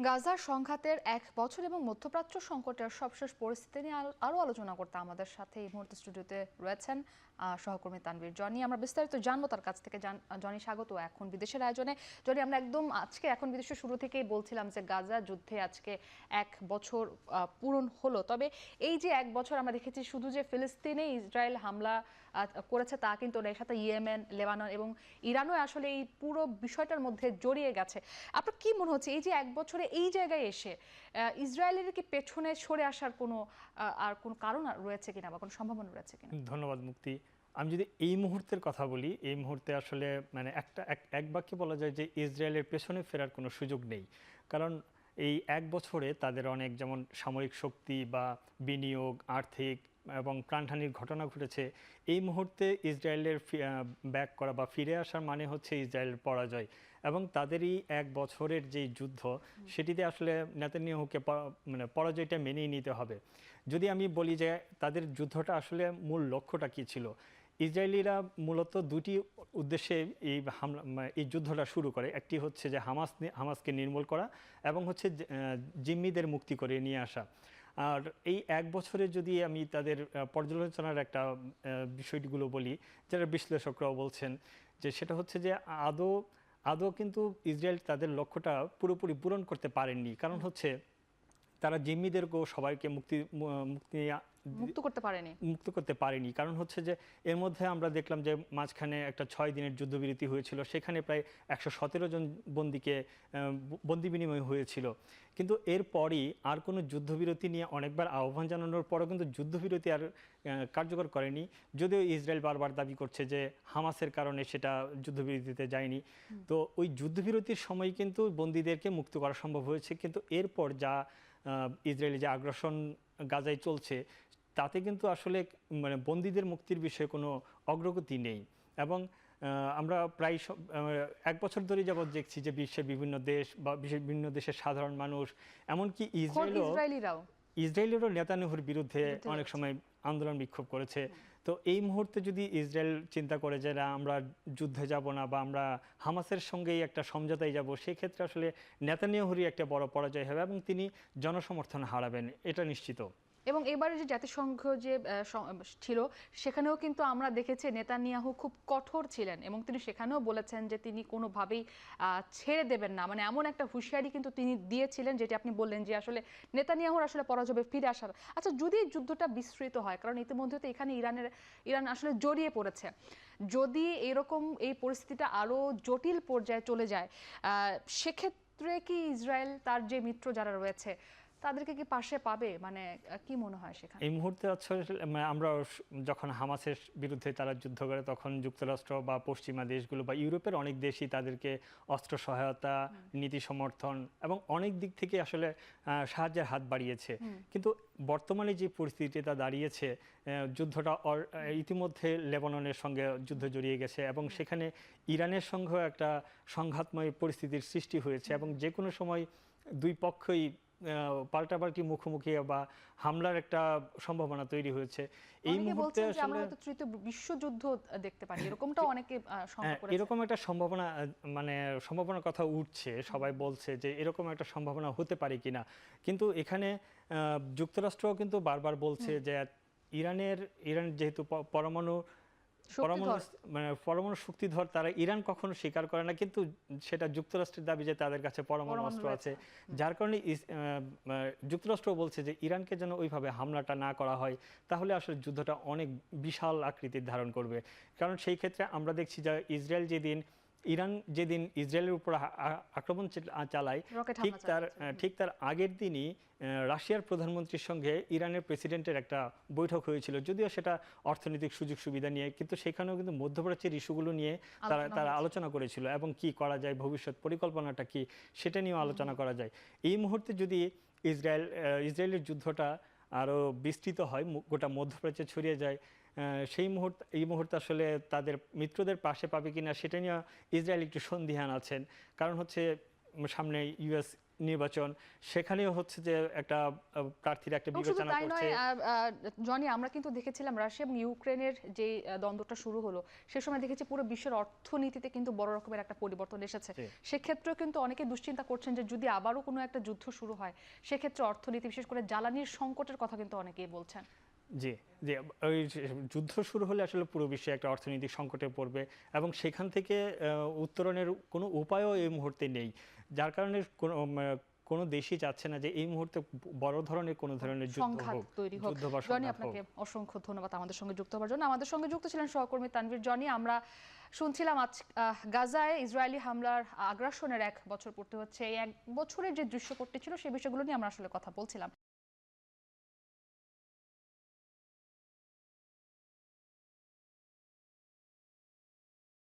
গাজার সংঘাতের 1 বছর এবং মধ্যপ্রাচ্য সংকটের সবশেষ পরিস্থিতি নিয়ে আরও আলোচনা করতে আমাদের সাথে এই মুহূর্তে স্টুডিওতে রয়েছেন সহকর্মী তানভীর জনি। আমরা বিস্তারিত জানবো তার কাছ থেকে। জনি, স্বাগত এখন বিদেশের আয়োজনে। জনি, আমরা একদম আজকে এখন বিদেশের শুরু থেকেই বলছিলাম যে গাজা যুদ্ধে আজকে 1 বছর পূরণ হলো। তবে এই যে 1 বছর আমরা দেখেছি শুধু যে ফিলিস্তিনে ইসরায়েল হামলা করেছে তা কিন্তু এর সাথে ইয়েমেন, লেবানন এবং ইরানও আসলে এই পুরো বিষয়টার মধ্যে জড়িয়ে গেছে। আপনার কি মনে হচ্ছে এই যে 1 বছরে এই জায়গায় এসে ইসরায়েলের কি পেছনে সরে আসার কোনো কারণ রয়েছে কিনা বা কোনো সম্ভাবনা রয়েছে কিনা? ধন্যবাদ মুক্তি। আমি যদি এই মুহূর্তের কথা বলি, এই মুহূর্তে আসলে মানে এক বাক্যে বলা যায় যে ইসরায়েলের পেছনে ফেরার কোনো সুযোগ নেই। কারণ এই 1 বছরে তাদের অনেক যেমন সামরিক শক্তি বা বিনিয়োগ, আর্থিক এবং প্রাণহানির ঘটনা ঘটেছে। এই মুহূর্তে ইসরায়েলের ব্যাক করা বা ফিরে আসার মানে হচ্ছে ইসরায়েলের পরাজয়, এবং তাদেরই 1 বছরের যেই যুদ্ধ সেটিতে আসলে নেতানিয়াহুকে মানে পরাজয়টা মেনেই নিতে হবে। যদি আমি বলি যে তাদের যুদ্ধটা আসলে মূল লক্ষ্যটা কী ছিল, ইসরায়েলিরা মূলত দুটি উদ্দেশ্যে এই যুদ্ধটা শুরু করে। একটি হচ্ছে যে হামাসকে নির্মূল করা, এবং হচ্ছে জিম্মিদের মুক্তি করে নিয়ে আসা। আর এই 1 বছরে যদি আমি তাদের পর্যালোচনার একটা বিষয়গুলো বলি, যারা বিশ্লেষকরাও বলছেন যে সেটা হচ্ছে যে আদৌ কিন্তু ইসরায়েল তাদের লক্ষ্যটা পুরোপুরি পূরণ করতে পারেননি। কারণ হচ্ছে তারা জিম্মিদেরকেও সবাইকে মুক্ত করতে পারেনি। কারণ হচ্ছে যে এর মধ্যে আমরা দেখলাম যে মাঝখানে একটা 6 দিনের যুদ্ধবিরতি হয়েছিল, সেখানে প্রায় 117 জন বন্দি বিনিময় হয়েছিল। কিন্তু এরপরই আর কোনো যুদ্ধবিরতি নিয়ে অনেকবার আহ্বান জানানোর পরও কিন্তু যুদ্ধবিরতি আর কার্যকর করেনি। যদিও ইসরায়েল বারবার দাবি করছে যে হামাসের কারণে সেটা যুদ্ধবিরতিতে যায়নি। তো ওই যুদ্ধবিরতির সময় কিন্তু বন্দীদেরকে মুক্ত করা সম্ভব হয়েছে, কিন্তু এরপর যা ইসরায়েলি যে আগ্রাসন গাজায় চলছে তাতে কিন্তু আসলে মানে বন্দীদের মুক্তির বিষয়ে কোনো অগ্রগতি নেই। এবং আমরা প্রায় 1 বছর ধরে যাবৎ দেখছি যে বিশ্বের বিভিন্ন দেশ বা বিভিন্ন দেশের সাধারণ মানুষ, এমনকি ইসরায়েলেরও নেতানিয়াহুর বিরুদ্ধে অনেক সময় আন্দোলন বিক্ষোভ করেছে। তো এই মুহূর্তে যদি ইসরায়েল চিন্তা করে যে না, আমরা যুদ্ধে যাব না বা আমরা হামাসের সঙ্গেই একটা সমঝোতায় যাব, সেক্ষেত্রে আসলে নেতানিয়াহুরই একটা বড় পরাজয় হবে এবং তিনি জনসমর্থন হারাবেন, এটা নিশ্চিত। এবং এবারে যে জাতিসংঘ যে ছিল সেখানেও কিন্তু আমরা দেখেছি নেতানিয়াহু খুব কঠোর ছিলেন এবং তিনি সেখানেও বলেছেন যে তিনি কোনোভাবেই ছেড়ে দেবেন না। মানে এমন একটা হুঁশিয়ারি কিন্তু তিনি দিয়েছিলেন, যেটি আপনি বললেন যে আসলে নেতানিয়াহুর আসলে পরাজয় ফিরে আসার। আচ্ছা, যদি যুদ্ধটা বিস্তৃত হয়, কারণ ইতিমধ্যে তো এখানে ইরান আসলে জড়িয়ে পড়েছে, যদি এরকম এই পরিস্থিতিটা আরও জটিল পর্যায়ে চলে যায়, সেক্ষেত্রে কি ইসরায়েল তার যে মিত্র যারা রয়েছে তাদেরকে কি পাশে পাবে? মানে কি মনে হয় সেখানে এই মুহূর্তে আমরা যখন হামাসের বিরুদ্ধে তারা যুদ্ধ করে তখন যুক্তরাষ্ট্র বা পশ্চিমা দেশগুলো বা ইউরোপের অনেক দেশই তাদেরকে অস্ত্র সহায়তা, নীতি সমর্থন এবং অনেক দিক থেকে আসলে সাহায্যের হাত বাড়িয়েছে। কিন্তু বর্তমানে যে পরিস্থিতিটা দাঁড়িয়েছে, যুদ্ধটা ইতিমধ্যে লেবাননের সঙ্গে যুদ্ধ জড়িয়ে গেছে এবং সেখানে ইরানের সঙ্গেও একটা সংঘাতময় পরিস্থিতির সৃষ্টি হয়েছে এবং যে কোনো সময় দুই পক্ষই পাল্টাপাল্টি মুখোমুখি বা হামলার একটা সম্ভাবনা তৈরি হয়েছে। এই মুহূর্তে আমরা হয়তো তৃতীয় বিশ্বযুদ্ধ দেখতে পারি, এরকমটা অনেকে শঙ্কা করেছে। এরকম একটা সম্ভাবনার কথা উঠছে, সবাই বলছে যে এরকম একটা সম্ভাবনা হতে পারে কিনা। কিন্তু এখানে যুক্তরাষ্ট্রও কিন্তু বারবার বলছে যে ইরান যেহেতু পরমাণু শক্তিধর, তারা ইরান কখনো স্বীকার করে না, কিন্তু সেটা যুক্তরাষ্ট্রের দাবি যে তাদের কাছে পরমাণু অস্ত্র আছে। যার কারণে যুক্তরাষ্ট্র বলছে যে ইরানকে যেন ওইভাবে হামলাটা না করা হয়, তাহলে আসলে যুদ্ধটা অনেক বিশাল আকৃতির ধারণ করবে। কারণ সেই ক্ষেত্রে আমরা দেখছি যে ইরান যেদিন ইসরায়েলের উপর আক্রমণ চালায়, ঠিক তার আগের দিনই রাশিয়ার প্রধানমন্ত্রীর সঙ্গে ইরানের প্রেসিডেন্টের একটা বৈঠক হয়েছিল, যদিও সেটা অর্থনৈতিক সুযোগ সুবিধা নিয়ে, কিন্তু সেখানেও কিন্তু মধ্যপ্রাচ্যের ইস্যুগুলো নিয়ে তারা আলোচনা করেছিল এবং কি করা যায়, ভবিষ্যৎ পরিকল্পনাটা কি, সেটা নিয়েও আলোচনা করা যায়। এই মুহূর্তে যদি ইসরায়েলের যুদ্ধটা আরও বিস্তৃত হয়, গোটা মধ্যপ্রাচ্যে ছড়িয়ে যায়, এই মুহূর্তে আসলে তাদের মিত্রদের পাশে পাবে কিনা সেটা নিয়ে ইসরায়েল একটু সন্দিহান আছেন। কারণ হচ্ছে সামনে ইউএস নির্বাচন, সেখানেও হচ্ছে যে একটা প্রার্থীরা একটা এবং শুধু বিবেচনা তাই করছে। নয় জনি, আমরা কিন্তু দেখেছিলাম রাশিয়া এবং ইউক্রেনের যে দ্বন্দ্বটা শুরু হলো সে সময় দেখেছি পুরো বিশ্বের অর্থনীতিতে কিন্তু বড় রকমের একটা পরিবর্তন এসেছে। জি। সেক্ষেত্রেও কিন্তু অনেকে দুশ্চিন্তা করছেন যে যদি আবারও কোনো একটা যুদ্ধ শুরু হয় সেক্ষেত্রে অর্থনীতি, বিশেষ করে জ্বালানির সংকটের কথা কিন্তু অনেকেই বলছেন। জি, জি, ওই যুদ্ধ শুরু হলে আসলে পুরো বিশ্বে একটা অর্থনৈতিক সংকটে পড়বে এবং সেখান থেকে উত্তরণের কোনো উপায়ও এই মুহূর্তে নেই। যার কারণে কোনো দেশই চাচ্ছে না যে এই মুহূর্তে বড় ধরনের কোনো ধরনের যুদ্ধ সংঘাত হোক, তৈরি হোক। যুদ্ধ বা জনি, সংঘাত হোক। আপনাকে অসংখ্য ধন্যবাদ আমাদের সঙ্গে যুক্ত হওয়ার জন্য। আমাদের সঙ্গে যুক্ত ছিলেন সহকর্মী তানভীর জনি। আমরা শুনছিলাম আজ গাজায় ইসরায়েলি হামলার আগ্রাসনের 1 বছর পূর্তি হচ্ছে। এই 1 বছরের যে দৃশ্যপটটি ছিল সেই বিষয়গুলো নিয়ে আমরা আসলে কথা বলছিলাম।